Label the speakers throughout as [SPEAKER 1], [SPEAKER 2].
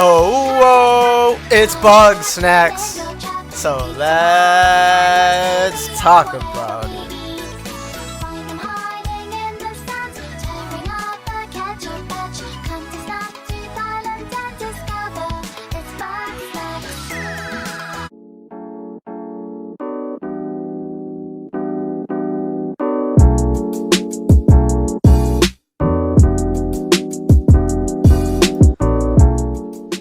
[SPEAKER 1] Oh, it's Bug Snacks. So let's talk about it.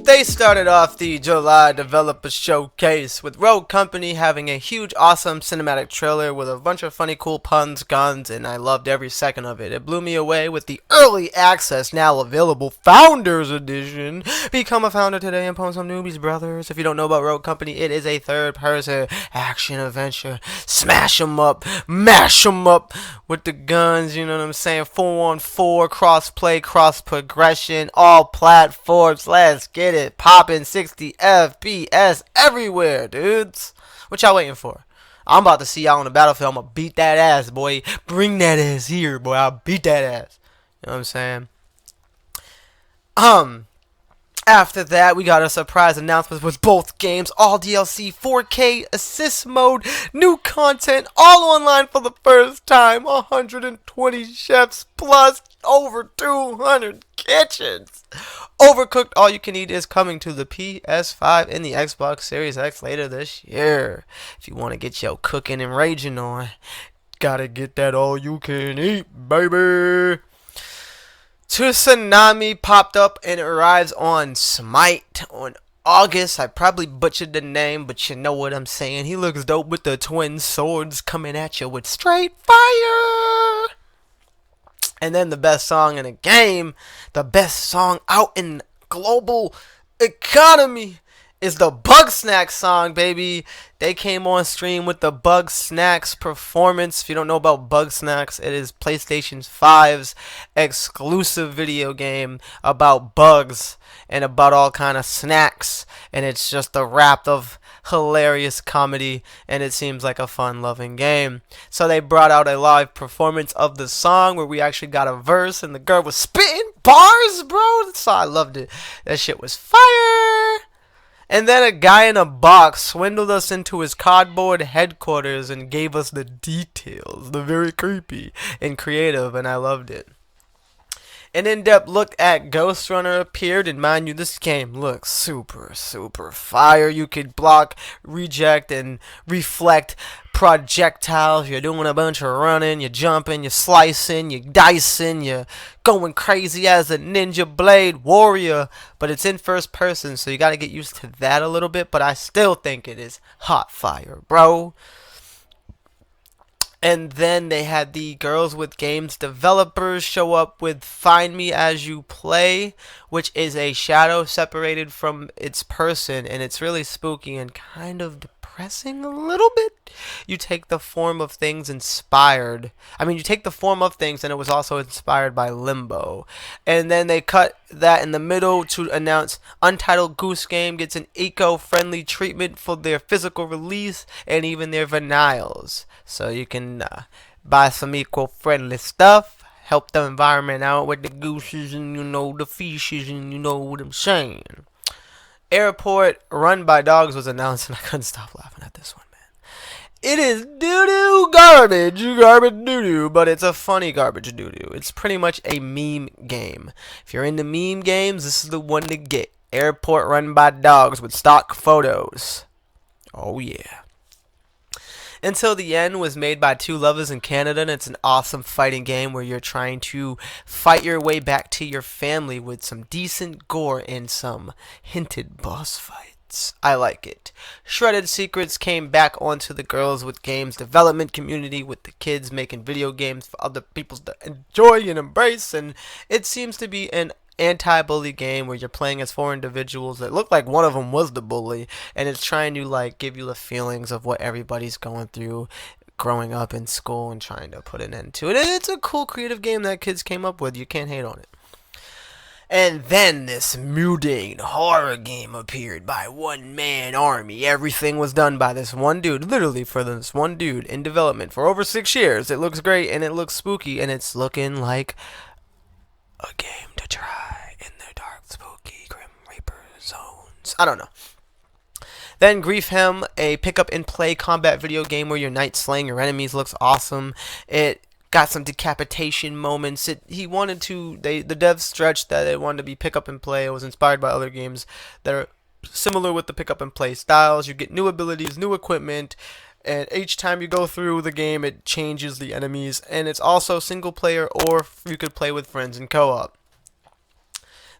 [SPEAKER 1] They started off the July Developer Showcase with Rogue Company having a huge, awesome cinematic trailer with a bunch of funny, cool puns, guns, and I loved every second of it. It blew me away with the early access, now available Founders Edition. Become a founder today and pwn some newbies, brothers. If you don't know about Rogue Company, it is a third-person action adventure. Smash 'em up, mash 'em up with the guns, you know what I'm saying? 4-on-4, cross-play, cross-progression, all platforms. Let's get it. Popping 60 FPS everywhere, dudes. What y'all waiting for? I'm about to see y'all on the battlefield. I'm gonna beat that ass, boy. Bring that ass here, boy. I'll beat that ass. You know what I'm saying? After that, we got a surprise announcement with both games, all DLC, 4K, assist mode, new content, all online for the first time, 120 chefs plus over 200 kitchens. Overcooked All You Can Eat is coming to the PS5 and the Xbox Series X later this year. If you want to get your cooking and raging on, gotta get that All You Can Eat, baby. Tsunami popped up and arrives on Smite on August. I probably butchered the name, but you know what I'm saying. He looks dope with the twin swords coming at you with straight fire. And then the best song in the game, the best song out in global economy, is the Bug Snacks song, baby. They came on stream with the Bug Snacks performance. If you don't know about Bug Snacks, it is PlayStation 5's exclusive video game about bugs and about all kind of snacks. And it's just a wrap of hilarious comedy, and it seems like a fun-loving game. So they brought out a live performance of the song where we actually got a verse, and the girl was spitting bars, bro. So I loved it. That shit was fire. And then a guy in a box swindled us into his cardboard headquarters and gave us the details. They're very creepy and creative, and I loved it. An in-depth look at Ghost Runner appeared, and mind you, this game looks super, super fire. You could block, reject, and reflect projectiles. You're doing a bunch of running, you're jumping, you're slicing, you're dicing, you're going crazy as a ninja blade warrior. But it's in first person, so you gotta get used to that a little bit. But I still think it is hot fire, bro. And then they had the Girls with Games developers show up with Find Me As You Play, which is a shadow separated from its person, and it's really spooky and kind of depressing a little bit. You take the form of things inspired. You take the form of things, and it was also inspired by Limbo. And then they cut that in the middle to announce Untitled Goose Game gets an eco-friendly treatment for their physical release and even their vinyls. So you can buy some eco-friendly stuff, help the environment out with the gooses and, the fishes, and you know what I'm saying. Airport Run by Dogs was announced, and I couldn't stop laughing at this one, man. It is doo-doo garbage doo-doo, but it's a funny garbage doo-doo. It's pretty much a meme game. If you're into meme games, this is the one to get. Airport Run by Dogs with stock photos. Oh, yeah. Until the End was made by two lovers in Canada, and it's an awesome fighting game where you're trying to fight your way back to your family with some decent gore and some hinted boss fights. I like it. Shredded Secrets came back onto the Girls with Games development community with the kids making video games for other people to enjoy and embrace, and it seems to be an anti-bully game where you're playing as four individuals that look like one of them was the bully, and it's trying to give you the feelings of what everybody's going through growing up in school and trying to put an end to it. And it's a cool creative game that kids came up with. You can't hate on it. And then this mundane horror game appeared by one man army. Everything was done by this one dude, literally for this one dude in development for over 6 years. It looks great and it looks spooky, and it's looking like a game to try in the dark, spooky, grim reaper I don't know. Then Griefhem, a pick-up-and-play combat video game where you're knight slaying your enemies, looks awesome. It got some decapitation moments. The devs stretched that it wanted to be pick-up-and-play. It was inspired by other games that are similar with the pick-up-and-play styles. You get new abilities, new equipment, and each time you go through the game, it changes the enemies. And it's also single-player, or you could play with friends in co-op.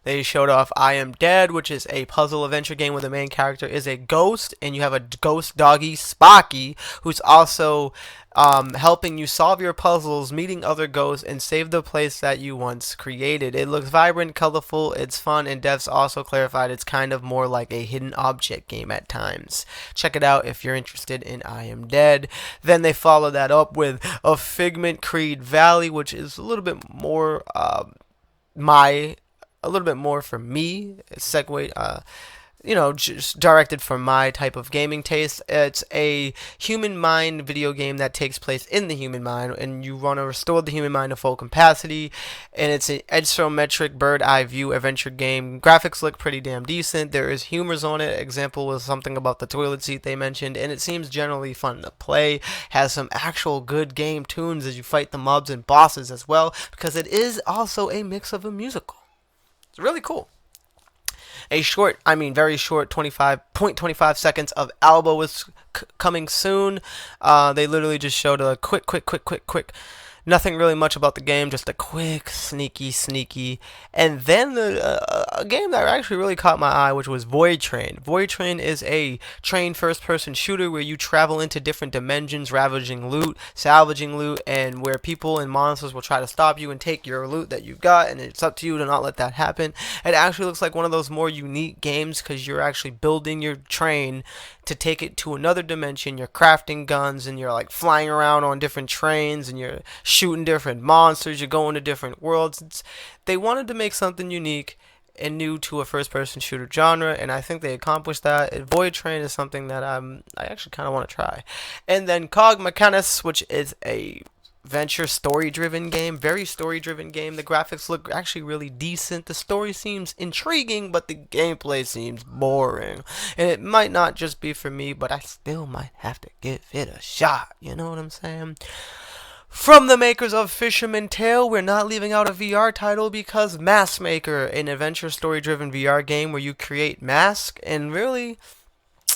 [SPEAKER 1] They showed off I Am Dead, which is a puzzle adventure game where the main character is a ghost, and you have a ghost doggy, Spocky, who's also helping you solve your puzzles, meeting other ghosts, and save the place that you once created. It looks vibrant, colorful, it's fun, and devs also clarified it's kind of more like a hidden object game at times. Check it out if you're interested in I Am Dead. Then they followed that up with a Figment Creed Valley, which is a little bit more a little bit more for me. Just directed for my type of gaming taste. It's a human mind video game that takes place in the human mind, and you want to restore the human mind to full capacity. And it's an isometric bird eye view adventure game. Graphics look pretty damn decent. There is humors on it. Example was something about the toilet seat they mentioned, and it seems generally fun to play. Has some actual good game tunes as you fight the mobs and bosses as well, because it is also a mix of a musical. It's really cool. A short, very short, 25 seconds of Alba is coming soon. They literally just showed a quick. Nothing really much about the game, just a quick, sneaky. And then a game that actually really caught my eye, which was Void Train. Void Train is a train first-person shooter where you travel into different dimensions, ravaging loot, salvaging loot, and where people and monsters will try to stop you and take your loot that you've got, and it's up to you to not let that happen. It actually looks like one of those more unique games because you're actually building your train to take it to another dimension. You're crafting guns, and you're like flying around on different trains, and you're shooting different monsters. You're going to different worlds. They wanted to make something unique and new to a first-person shooter genre, and I think they accomplished that. Void Train is something that I actually kind of want to try. And then Cog Mechanus, which is a venture story-driven game, very story-driven game. The graphics look actually really decent. The story seems intriguing, but the gameplay seems boring. And it might not just be for me, but I still might have to give it a shot. You know what I'm saying? From the makers of Fisherman Tale, we're not leaving out a VR title because Mask Maker, an adventure story-driven VR game where you create masks, and really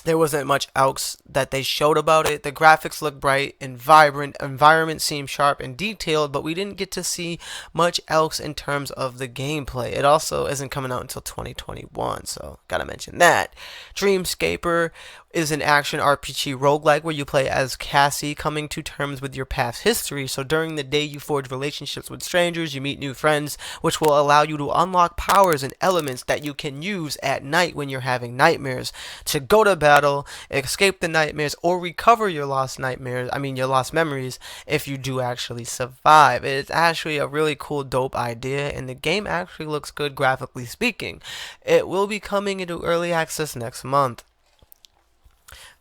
[SPEAKER 1] there wasn't much else that they showed about it. The graphics look bright and vibrant, environment seemed sharp and detailed, but we didn't get to see much else in terms of the gameplay. It also isn't coming out until 2021, so gotta mention that. Dreamscaper is an action RPG roguelike where you play as Cassie, coming to terms with your past history. So during the day, you forge relationships with strangers, you meet new friends, which will allow you to unlock powers and elements that you can use at night when you're having nightmares to go to battle, escape the nightmares, or recover your lost memories if you do actually survive. It's actually a really cool, dope idea, and the game actually looks good graphically speaking. It will be coming into early access next month.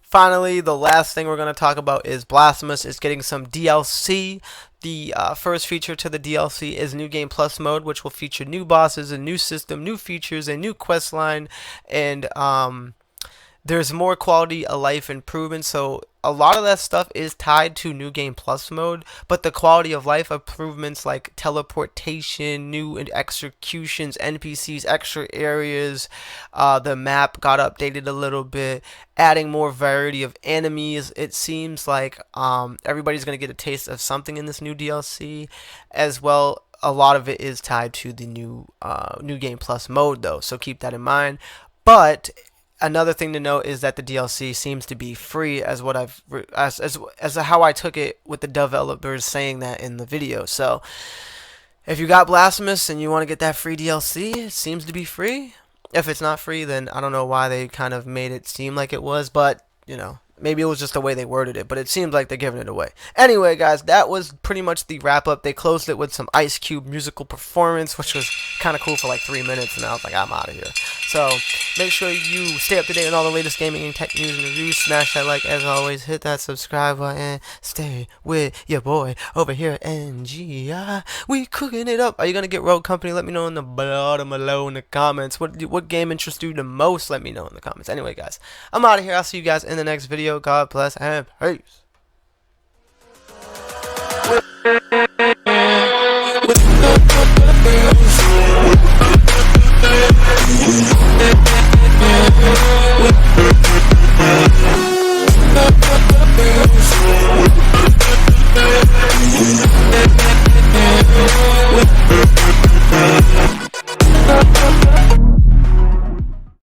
[SPEAKER 1] Finally, the last thing we're going to talk about is Blasphemous is getting some DLC. The first feature to the DLC is New Game Plus mode, which will feature new bosses, a new system, new features, a new quest line, and there's more quality of life improvements. So a lot of that stuff is tied to New Game Plus mode, but the quality of life improvements like teleportation, new executions, NPCs, extra areas, the map got updated a little bit, adding more variety of enemies. It seems like everybody's going to get a taste of something in this new DLC as well. A lot of it is tied to the new Game Plus mode though, so keep that in mind. But another thing to note is that the DLC seems to be free, as what as how I took it with the developers saying that in the video. So if you got Blasphemous and you want to get that free DLC, it seems to be free. If it's not free, then I don't know why they kind of made it seem like it was, but you know, maybe it was just the way they worded it, but it seems like they're giving it away. Anyway, guys, that was pretty much the wrap-up. They closed it with some Ice Cube musical performance, which was kind of cool for like 3 minutes, and I was like, I'm out of here. So make sure you stay up to date on all the latest gaming and tech news and reviews. Smash that like as always. Hit that subscribe button. Stay with your boy over here at NGI. We cooking it up. Are you gonna get Rogue Company? Let me know in the bottom below in the comments. What game interests you the most? Let me know in the comments. Anyway, guys, I'm out of here. I'll see you guys in the next video. God bless and peace.